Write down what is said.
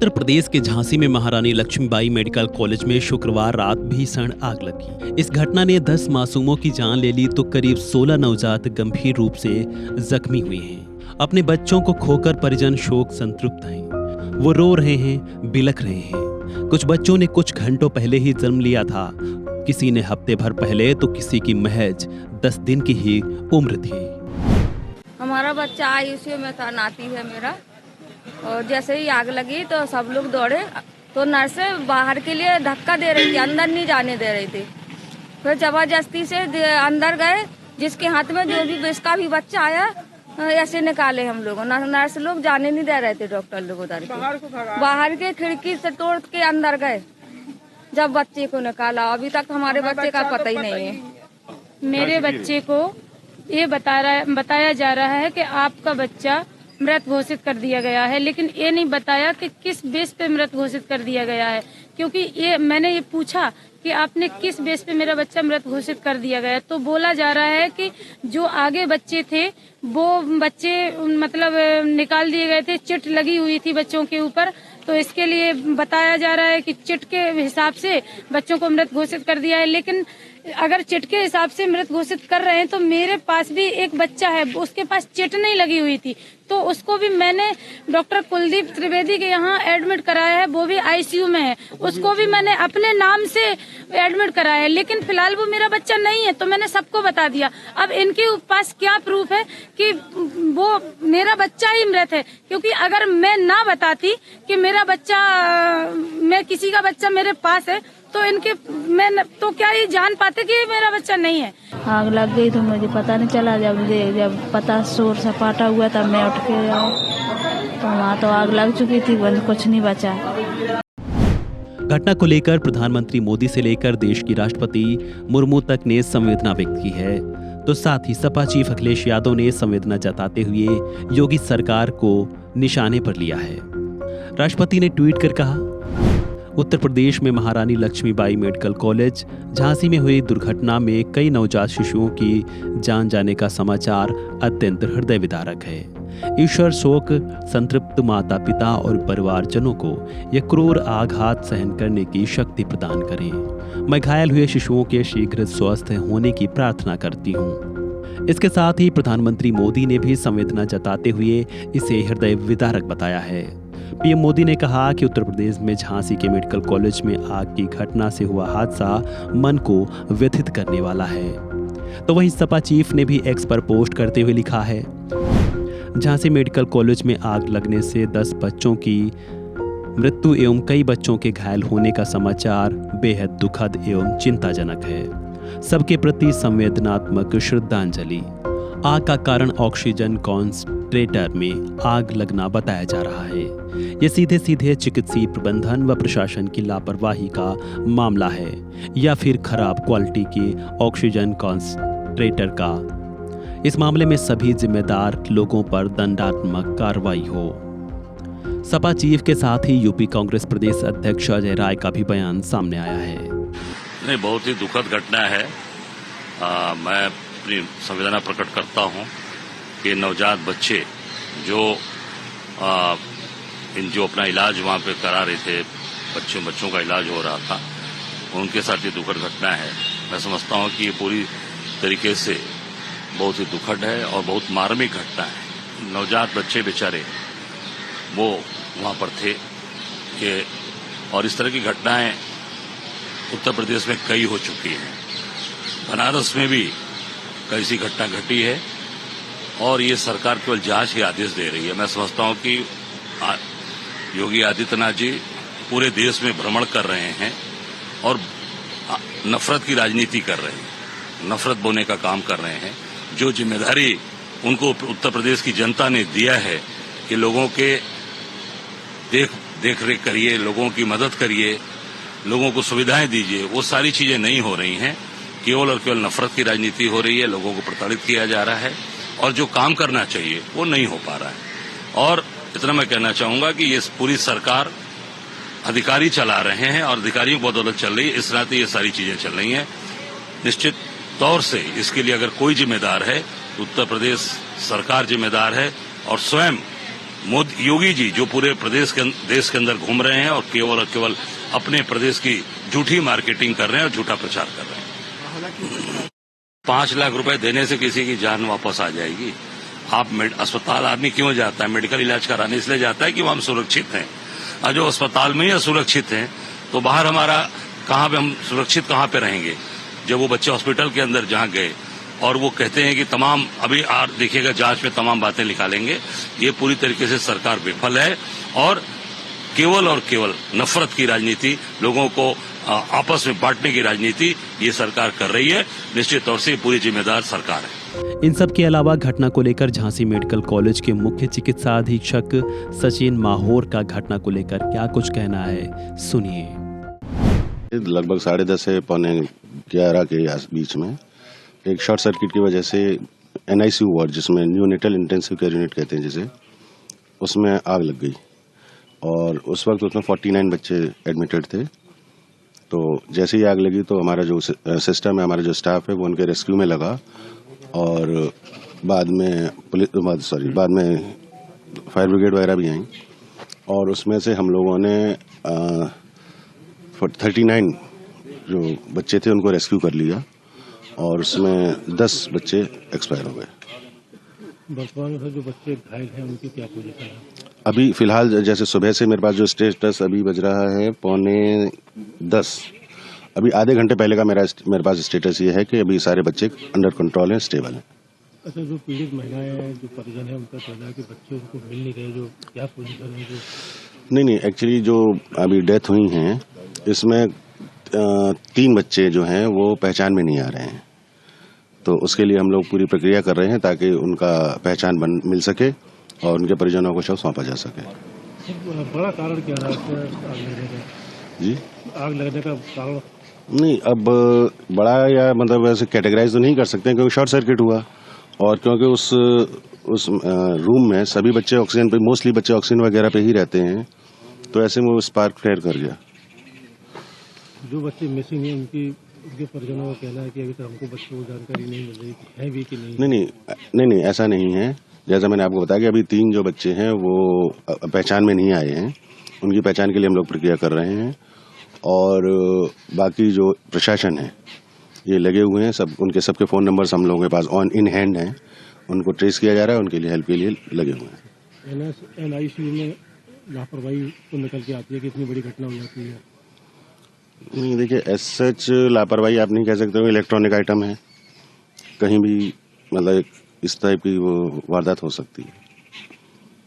उत्तर प्रदेश के झांसी में महारानी लक्ष्मीबाई मेडिकल कॉलेज में शुक्रवार रात भीषण आग लगी। इस घटना ने 10 मासूमों की जान ले ली तो करीब 16 नवजात गंभीर रूप से जख्मी हुए हैं। अपने बच्चों को खोकर परिजन शोक संतृप्त हैं। वो रो रहे हैं, बिलख रहे हैं। कुछ बच्चों ने कुछ घंटों पहले ही जन्म लिया था, किसी ने हफ्ते भर पहले तो किसी की महज 10 दिन की ही उम्र थी। हमारा बच्चा आईसीयू में था, नाती है मेरा, और जैसे ही आग लगी तो सब लोग दौड़े तो नर्स बाहर के लिए धक्का दे रही थी, अंदर नहीं जाने दे रही थी। फिर जबरदस्ती से अंदर गए, जिसके हाथ में जो भी जिसका भी बच्चा आया ऐसे निकाले हम लोगों। नर्स लोग जाने नहीं दे रहे थे, डॉक्टर लोग उधर बाहर के खिड़की से तोड़ के अंदर गए जब बच्चे को निकाला। अभी तक हमारे बच्चे का पता ही नहीं है। मेरे बच्चे को ये बताया जा रहा है कि आपका बच्चा मृत घोषित कर दिया गया है, लेकिन ये नहीं बताया कि किस बेस पे मृत घोषित कर दिया गया है। क्योंकि मैंने ये पूछा कि आपने किस बेस पे मेरा बच्चा मृत घोषित कर दिया गया, तो बोला जा रहा है कि जो आगे बच्चे थे वो बच्चे मतलब निकाल दिए गए थे, चिट लगी हुई थी बच्चों के ऊपर, तो इसके लिए बताया जा रहा है कि चिट के हिसाब से बच्चों को मृत घोषित कर दिया है। लेकिन अगर चिट के हिसाब से मृत घोषित कर रहे हैं तो मेरे पास भी एक बच्चा है, उसके पास चिट नहीं लगी हुई थी, तो उसको भी मैंने डॉक्टर कुलदीप त्रिवेदी के यहाँ एडमिट कराया है, वो भी आईसीयू में है। उसको भी मैंने अपने नाम से एडमिट कराया है, लेकिन फिलहाल वो मेरा बच्चा नहीं है, तो मैंने सबको बता दिया। अब इनके पास क्या प्रूफ है कि वो मेरा बच्चा ही मृत है? क्योंकि अगर मैं ना बताती कि मेरा बच्चा, मैं किसी का बच्चा मेरे पास है, तो इनके मैं तो क्या ये जान पाते कि ये मेरा बच्चा नहीं है। आग लग गई तो मुझे पता नहीं चला। जब पता शोर सपाटा हुआ तब मैं उठ के तो वहाँ तो आग लग चुकी थी, कुछ नहीं बचा। घटना को लेकर प्रधानमंत्री मोदी से लेकर देश की राष्ट्रपति मुर्मू तक ने संवेदना व्यक्त की है, तो साथ ही सपा चीफ अखिलेश यादव ने संवेदना जताते हुए योगी सरकार को निशाने पर लिया है। राष्ट्रपति ने ट्वीट कर कहा, उत्तर प्रदेश में महारानी लक्ष्मीबाई मेडिकल कॉलेज झांसी में हुई दुर्घटना में कई नवजात शिशुओं की जान जाने का समाचार अत्यंत हृदय विदारक है। ईश्वर शोक संतृप्त माता पिता और परिवारजनों को यह क्रूर आघात सहन करने की शक्ति प्रदान करें। मैं घायल हुए शिशुओं के शीघ्र स्वस्थ होने की प्रार्थना करती हूँ। इसके साथ ही प्रधानमंत्री मोदी ने भी संवेदना जताते हुए इसे हृदय विदारक बताया है। पीएम मोदी ने कहा कि उत्तर प्रदेश में झांसी के मेडिकल कॉलेज में आग की घटना से हुआ हादसा मन को व्यथित करने वाला है। तो वहीं सपा चीफ ने भी एक्स पर पोस्ट करते हुए लिखा है, झांसी मेडिकल कॉलेज में आग लगने से 10 बच्चों की मृत्यु एवं कई बच्चों के घायल होने का समाचार बेहद दुखद एवं चिंताजनक है। सबके प्रति संवेदनात्मक श्रद्धांजलि। आग का कारण ऑक्सीजन कॉन्संट्रेटर में आग लगना बताया जा रहा है। ये सीधे सीधे चिकित्सीय प्रबंधन व प्रशासन की लापरवाही का मामला है या फिर खराब क्वालिटी के ऑक्सीजन कॉन्संट्रेटर का। इस मामले में सभी जिम्मेदार लोगों पर दंडात्मक कार्रवाई हो। सपा चीफ के साथ ही यूपी कांग्रेस प्रदेश अध्यक्ष अजय राय का भी बयान सामने आया है। नहीं, बहुत ही दुखद घटना है। मैं अपनी संवेदना प्रकट करता हूं कि नवजात बच्चे जो अपना इलाज वहां पे करा रहे थे, बच्चों का इलाज हो रहा था, उनके साथ ये दुखद घटना है। मैं समझता हूं कि ये पूरी तरीके से बहुत ही दुखद है और बहुत मार्मिक घटना है। नवजात बच्चे बेचारे वो वहां पर थे कि, और इस तरह की घटनाएं उत्तर प्रदेश में कई हो चुकी हैं। बनारस में भी कई सी घटना घटी है और ये सरकार केवल जांच के आदेश दे रही है। मैं समझता हूं कि योगी आदित्यनाथ जी पूरे देश में भ्रमण कर रहे हैं और नफरत की राजनीति कर रहे हैं, नफरत बोने का काम कर रहे हैं। जो जिम्मेदारी उनको उत्तर प्रदेश की जनता ने दिया है कि लोगों के देख रेख करिए, लोगों की मदद करिए, लोगों को सुविधाएं दीजिए, वो सारी चीजें नहीं हो रही हैं। केवल और केवल नफरत की राजनीति हो रही है, लोगों को प्रताड़ित किया जा रहा है और जो काम करना चाहिए वो नहीं हो पा रहा है। और इतना मैं कहना चाहूंगा कि ये पूरी सरकार अधिकारी चला रहे हैं और अधिकारियों की बदौलत चल रही है, इस नाते ये सारी चीजें चल रही हैं। निश्चित तौर से इसके लिए अगर कोई जिम्मेदार है तो उत्तर प्रदेश सरकार जिम्मेदार है और स्वयं मोदी योगी जी जो पूरे देश के अंदर घूम रहे हैं और केवल अपने प्रदेश की झूठी मार्केटिंग कर रहे हैं और झूठा प्रचार कर रहे हैं। 5 लाख रुपए देने से किसी की जान वापस आ जाएगी? आप अस्पताल आदमी क्यों जाता है? मेडिकल इलाज कराने इसलिए जाता है कि वहां हम सुरक्षित हैं। और जो अस्पताल में ही असुरक्षित हैं तो बाहर हमारा कहां पे हम सुरक्षित कहां पे रहेंगे? जब वो बच्चे हॉस्पिटल के अंदर जहां गए और वो कहते हैं कि तमाम अभी देखिएगा जांच में तमाम बातें निकालेंगे, ये पूरी तरीके से सरकार विफल है और केवल नफरत की राजनीति, लोगों को आपस में बांटने की राजनीति ये सरकार कर रही है। निश्चित तौर से पूरी जिम्मेदार सरकार है। इन सब के अलावा घटना को लेकर झांसी मेडिकल कॉलेज के मुख्य चिकित्सा अधीक्षक सचिन माहौर का घटना को लेकर क्या कुछ कहना है, सुनिए। लगभग 10:30 से 11:15 के बीच में एक शॉर्ट सर्किट की वजह से NICU वार्ड, जिसमें न्यूनेटल इंटेंसिव केयर यूनिट कहते हैं जिसे, उसमें आग लग गई और उस वक्त उसमें 49 बच्चे एडमिटेड थे। तो जैसे ही आग लगी तो हमारा जो सिस्टम है, हमारा जो स्टाफ है, वो उनके रेस्क्यू में लगा और बाद में फायर ब्रिगेड वगैरह भी आई और उसमें से हम लोगों ने 39 जो बच्चे थे उनको रेस्क्यू कर लिया और उसमें 10 बच्चे एक्सपायर हो गए। वर्तमान में जो बच्चे घायल हैं उनकी क्या पोजीशन है? अभी फिलहाल जैसे सुबह से मेरे पास जो स्टेटस अभी बज रहा है 9:45, अभी आधे घंटे पहले का मेरे पास स्टेटस ये है कि अभी सारे बच्चे अंडर कंट्रोल हैं, स्टेबल हैं। अच्छा, जो पीड़ित महिलाएं हैं, जो परिजन है, उनका कहना है कि बच्चे उनको मिल नहीं रहे, जो क्या पोजीशन है? जो नहीं, एक्चुअली जो अभी डेथ हुई हैं इसमें 3 बच्चे जो हैं वो पहचान में नहीं आ रहे हैं, तो उसके लिए हम लोग पूरी प्रक्रिया कर रहे हैं ताकि उनका पहचान मिल सके और उनके परिजनों को शव सौंपा जा सके। बड़ा कारण क्या रहा है आग लगने का? जी, आग लगने का कारण नहीं, अब बड़ा या मतलब वैसे कैटेगराइज तो नहीं कर सकते क्योंकि शॉर्ट सर्किट हुआ और क्योंकि उस रूम में सभी बच्चे ऑक्सीजन पे, मोस्टली बच्चे ऑक्सीजन वगैरह पे ही रहते हैं, तो ऐसे में वो स्पार्क फायर कर गया। जो बच्चे मिसिंग हैं उनके परिजनों का कहना है कि अभी तक हमको बच्चों को जानकारी नहीं मिल रही है भी कि नहीं। नहीं, ऐसा नहीं है। जैसा मैंने आपको बताया कि अभी 3 जो बच्चे हैं वो पहचान में नहीं आए हैं, उनकी पहचान के लिए हम लोग प्रक्रिया कर रहे हैं और बाकी जो प्रशासन है ये लगे हुए हैं, उनके सबके फ़ोन नंबर्स हम लोगों के पास इन हैंड हैं, उनको ट्रेस किया जा रहा है, उनके लिए हेल्प के लिए लगे हुए हैं। NICU में लापरवाही तो निकल के आती है कि इतनी बड़ी घटना हो जाती है? नहीं, देखिए एज सच लापरवाही आप नहीं कह सकते हो, इलेक्ट्रॉनिक आइटम है, कहीं भी मतलब इस टाइप की वो वारदात हो सकती है।